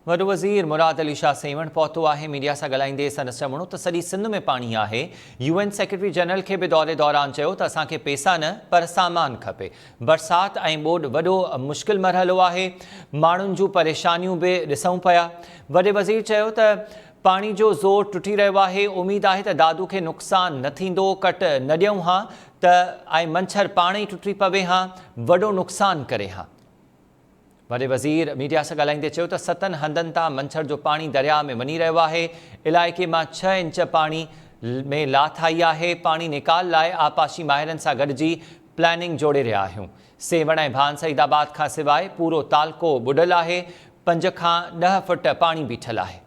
वॾो वज़ीर मुराद अली शाह सेवण पहुतो आहे। मीडिया सां ॻाल्हाईंदे संदसि चवणो त सॼी सिंध में पाणी आहे। UN सेक्रेटरी जनरल खे बि दौरे दौरान चयो त असांखे पैसा न पर सामान खपे। बरसाति ऐं ॿोॾि वॾो मुश्किल मरहलो आहे। माण्हुनि जूं परेशानियूं बि ॾिसूं पिया। वॾे वज़ीर चयो त पाणी जो ज़ोर टुटी रहियो आहे। उमेद आहे त दादू खे नुक़सान न थींदो। कट न ॾियूं हां त ऐं मंछर पाण ई टुटी पवे हां, वॾो नुक़सान करे हां। वॾे वज़ीर मीडिया सां ॻाल्हाईंदे चयो त 7 हंधनि तां मंछर जो पाणी दरिया में वञी रहियो आहे। इलाइक़े मां 6 इंच पाणी में लाथ आई आहे। पाणी निकाल लाइ आपाशी माहिरनि सां गॾिजी प्लानिंग जोड़े रहिया आहियूं। सेवण ऐं भान सईदाबाद खां सवाइ पूरो तालको ॿुॾल आहे। 5 खां 10 फुट पाणी बीठल आहे।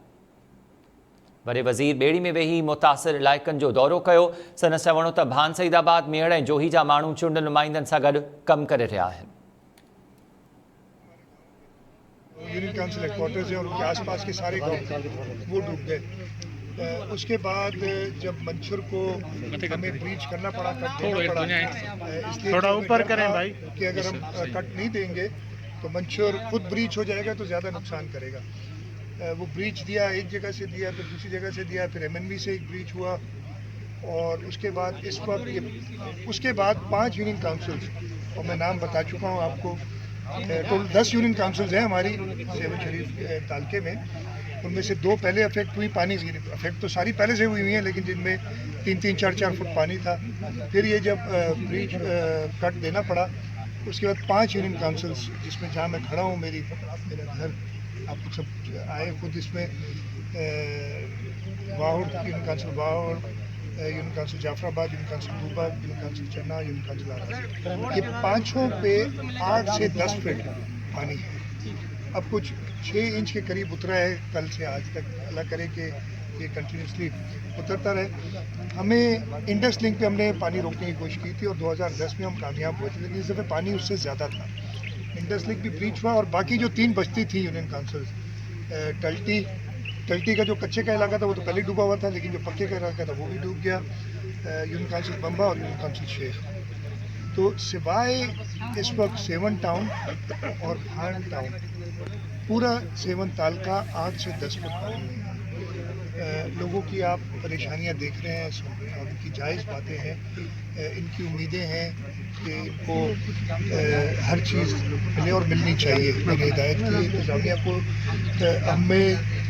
वॾे वज़ीर ॿेड़ी में वेही मुतासिर इलाइक़नि जो दौरो कयो। संदसि चवणो त भान सईदाबाद मेड़ ऐं जोही जा माण्हू चूंडियल नुमाइंदनि सां गॾु कमु करे रहिया आहिनि। यूनियन काउंसिल हेडक्वार्टर्स है और उनके आसपास के सारे गांव वो डूब गए। उसके बाद जब मंछर को हमें ब्रीच करना पड़ा, कट देना पड़ा, इसलिए थोड़ा ऊपर करें भाई कि अगर हम कट नहीं देंगे तो मंछर खुद ब्रीच हो जाएगा तो ज़्यादा नुकसान करेगा। वो ब्रीच दिया, एक जगह से दिया, फिर दूसरी जगह से दिया, फिर MNV से एक ब्रीच हुआ और उसके बाद इस वक्त उसके बाद 5 यूनियन काउंसिल्स और मैं नाम बता चुका हूँ आपको। टोटल 10 यूनियन काउंसिल्स हैं हमारी सेवन शरीफ तालके में। उनमें से 2 पहले अफेक्ट हुई। पानी अफेक्ट तो सारी पहले से हुई हुई हैं, लेकिन जिनमें 3-3, 4-4 फुट पानी था। फिर ये जब ब्रीच कट देना पड़ा, उसके बाद 5 यूनियन काउंसिल्स, जिसमें जहाँ मैं खड़ा हूँ, मेरा घर आप सब आए खुद, इसमें Wahur union council Wahur, union council Jafarabad, union council Duba, union council Channa, union council Ara, ये 5 पे 8 से 10 फीट पानी है। अब कुछ 6 इंच के करीब उतरा है कल से आज तक। अल्लाह करे कि ये कंटिन्यूसली उतरता रहे। हमें इंडस लिंक पे हमने पानी रोकने की कोशिश की थी और 2010 में हम कामयाब हुए थे, लेकिन इस दफ़े पानी उससे ज़्यादा था। इंडस लिंक भी ब्रीच हुआ और बाकी जो 3 बस्ती थी यूनियन काउंसिल, टल्टी का जो कच्चे का इलाका था वो तो पहले डूबा हुआ था, लेकिन जो पक्के का इलाका था वो भी डूब गया। यूनियन काउंसिल बम्बा और यूनियन काउंसिल शेख। तो सिवाय इस वक्त सेवन टाउन और भान टाउन, पूरा सेवन ताल का 8 से 10 फुट पानी है। लोगों की आप परेशानियां देख रहे हैं, उनकी जायज़ बातें हैं। इनकी उम्मीदें हैं कि इनको हर चीज़ मिले और मिलनी चाहिए। मेरी हिदायत की इंतज़ामिया को। हमें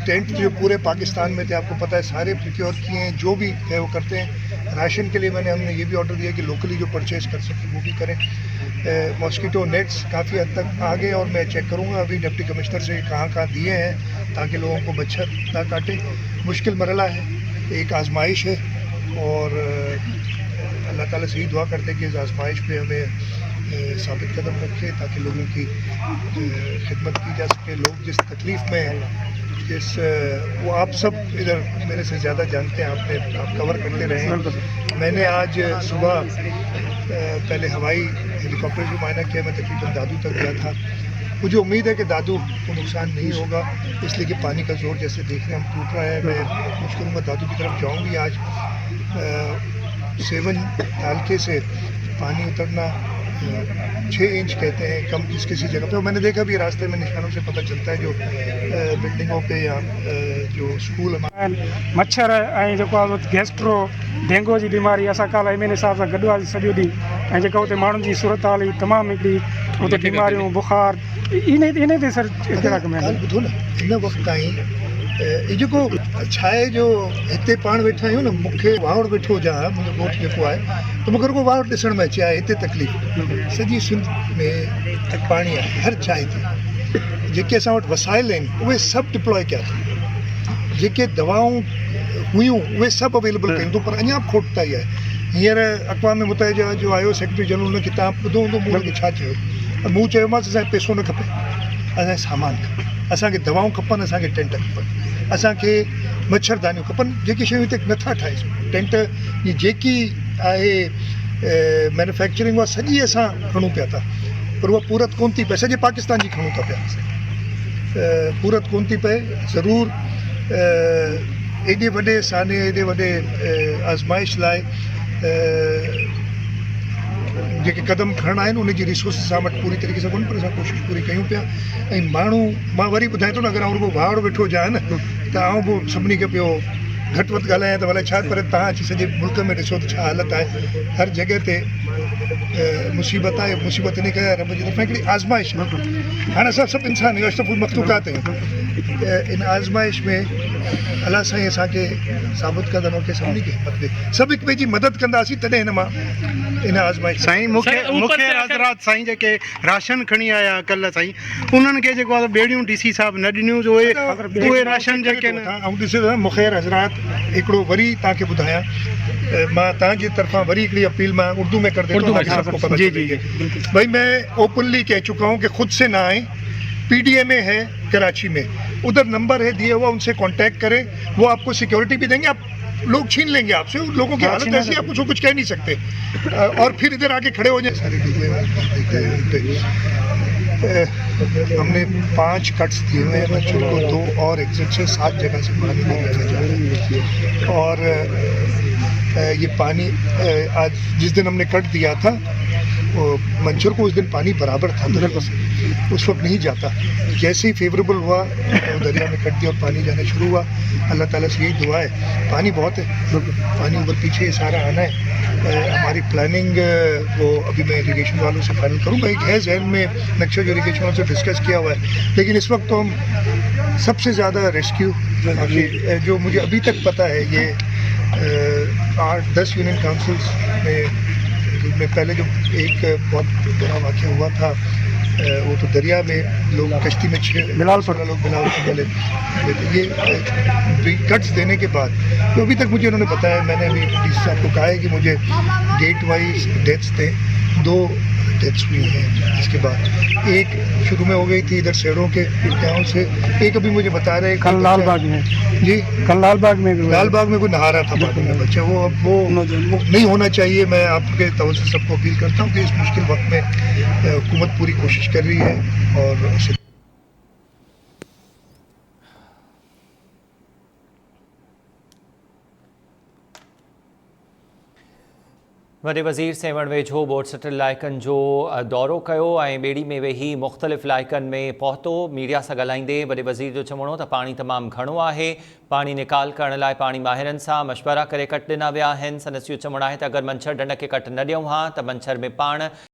टेंट जो पूरे पाकिस्तान में थे, आपको पता है, सारे प्रिक्योर किए हैं, जो भी है वो करते हैं। राशन के लिए हमने ये भी ऑर्डर दिया कि लोकली जो परचेज़ कर सकें वो भी करें। मॉस्किटो नेट्स काफ़ी हद तक आ गए और मैं चेक करूँगा अभी डिप्टी कमिश्नर से कहाँ दिए हैं, ताकि लोगों को मच्छर ना काटे। मुश्किल मरला है, एक आजमाइश है और अल्लाह ताला से ही दुआ करते हैं कि इस आजमाइश पे हमें साबित कदम रखे, ताकि लोगों की खिदमत की जा सके। लोग जिस तकलीफ़ में हैं, वो आप सब इधर मेरे से ज़्यादा जानते हैं, आप कवर करते रहे हैं। मैंने आज सुबह पहले हवाई हेलीकॉप्टर भी मुआयना किया। मैं तकरीबन दादू तक गया था। मुझे उम्मीद है कि दादू को नुकसान नहीं होगा, इसलिए कि पानी का जोर जैसे देख रहे हैं हम टूट रहा है। मैं कोशिश करूँगा दादू की तरफ जाऊँगी। आज सेवन तालके से पानी उतरना 6 इंच कहते हैं कम किसी जगह पे। और मैंने देखा भी रास्ते में निशानों से पता चलता है, जो बिल्डिंगों पे या जो स्कूल मच्छर ऐं जेको आहे गैस्ट्रो डेंगू जी बीमारी असां काल्ह MNA साहब सां गॾु हुआसीं सॼो ॾींहुं। ऐं जेका हुते माण्हुनि जी सूरत हाल हुई तमामु हिकिड़ी, हुते बीमारियूं बुखार इन ते सर कहिड़ा कम आहिनि? ॿुधो न, हिन वक़्तु ताईं ये जेको छा आहे जो हिते पाण वेठा आहियूं न, मूंखे वाहुड़ वेठो हुजां, मुंहिंजो घोटु जेको आहे, त मूंखे रुॻो वाहुड़ ॾिसण में अचे आहे। हिते तकलीफ़ सॼी सिंध में पाणी आहे हर जाइ ते। जेके असां वटि वसाइल आहिनि उहे सभु डिप्लॉय कया अथऊं। जेके दवाऊं हुयूं उहे सभु अवेलेबल कयूं, पर अञा बि खोटताई आहे। हींअर अक़वाम मुतहिदा जो आयो सेक्रेटरी जनरल, हुन किताब ॿुधो हूंदो, मूं हुनखे छा चयो? मूं चयोमांसि असांखे पैसो न खपे, असांखे सामान खपे, असांखे दवाऊं खपनि, असांखे टेंट खपनि, असांखे मच्छरदानियूं खपनि। जेकी शयूं हिते नथा ठाहे सघूं, टेंट जी जेकी आहे मैन्युफैक्चरिंग उहा सॼी असां खणूं पिया था, पर उहा पूरत कोन थी पए। सॼे पाकिस्तान जी खणूं था पिया, पूरत कोन थी पए। ज़रूरु एॾे वॾे साने, एॾे वॾे आज़माइश लाइ जेके क़दम खणणा आहिनि उन जी रिसोर्स असां वटि पूरी तरीक़े सां कोन्हे, पर असां कोशिशि पूरी कयूं पिया। ऐं माण्हू, मां वरी ॿुधायां थो न, अगरि रुॻो वाड़ वेठो हुजां न त आउं बि सभिनी खे पियो घटि वधि ॻाल्हायां त भला छा, पर तव्हां अची सॼे मुल्क में ॾिसो त छा हालत आहे। हर जॻह ते मुसीबत आहे। मुसीबत इन करे रब जी तरफ़ां हिकिड़ी आज़माइश आहे। हाणे असां सभु इंसान आहियूं, अशरफुल मख़लूक़ात आहियूं। इन आज़माइश में अलाह साईं असांखे साबित कंदो की सभिनी खे हिमत ॾे, सभु हिक ॿिए जी मदद कंदासीं तॾहिं हिन मां इन आज़माइश साईं मुख्य हज़रात साईं जेके राशन खणी आया कल्ह साईं, उन्हनि खे जेको आहे बेड़ियूं डीसी साहब न ॾिनियूं, उहे राशन जेके न। ऐं ॾिसो मुख़ैर हज़रात, हिकिड़ो वरी तव्हांखे ॿुधायां, मां तव्हांजी तरफ़ां वरी हिकिड़ी अपील मां उर्दू में कर देता हूं। जी, भाई मैं ओपनली कह चुका हूँ कि खुद से ना आए, पीडीए में है कराची में, उधर नंबर है दिया हुआ, उनसे कांटेक्ट करें, वो आपको सिक्योरिटी भी देंगे। आप लोग छीन लेंगे आपसे, उन लोगों की हालत ऐसी आप कुछ कह नहीं सकते, और फिर इधर आके खड़े हो जाए। हमने 5 कट्स दिए हुए हैं बच्चों को, 2 और एग्जिट से 7 जगह से पानी निकाला जा रहा है। और ये पानी आज जिस दिन हमने कट दिया था मंचर को, उस दिन पानी बराबर था, उस वक्त नहीं जाता। जैसे ही फेवरेबल हुआ दरिया में कट दिया और पानी जाना शुरू हुआ। अल्लाह ताला से यही दुआ है, पानी बहुत है, पानी ऊपर पीछे सारा आना है। हमारी प्लानिंग वो अभी मैं इरीगेशन वालों से फाइनल करूँगा, एक है जहन में नक्शा जो इरीगेशन वालों से डिस्कस किया हुआ है। लेकिन इस वक्त तो हम सबसे ज़्यादा रेस्क्यू जो मुझे अभी तक पता है, ये 8-10 यूनियन काउंसिल्स में पहले जो एक बहुत बड़ा वाक़या हुआ था, वो तो दरिया में लोग कश्ती में 6 बिलालपुर लोग बिलालपुर वाले, ये कट्स देने के बाद तो अभी तक मुझे उन्होंने बताया, मैंने अभी डीसी साहब को कहा है कि मुझे गेट वाइज डेथ्स दें। 2 डेथ्स हुई हैं, इसके बाद एक शुरू में हो गई थी इधर शेरों के गाँव से, एक अभी मुझे बता रहे कल लालबाग में, जी कल लालबाग में भी, लालबाग में कोई नहा रहा था पानी में बच्चा, वो नहीं होना चाहिए। मैं आपके तौर से सबको अपील करता हूँ कि इस मुश्किल वक्त में हुकूमत पूरी कोशिश कर रही है और वॾे वज़ीर सेवण वेझो बोट सटियल इलाइक़नि जो दौरो कयो ऐं ॿेड़ी में वेही मुख़्तलिफ़ इलाइक़नि में पहुतो। मीडिया सां ॻाल्हाईंदे वॾे वज़ीर जो चवणो त पाणी तमामु घणो आहे, पाणी निकाल करण लाइ पाणी माहिरनि सां मशवरा करे कट ॾिना विया आहिनि। संदसि इहो चवणु आहे त अगरि मंछर ढंढ खे कट न ॾियूं हा त मंछर में पाण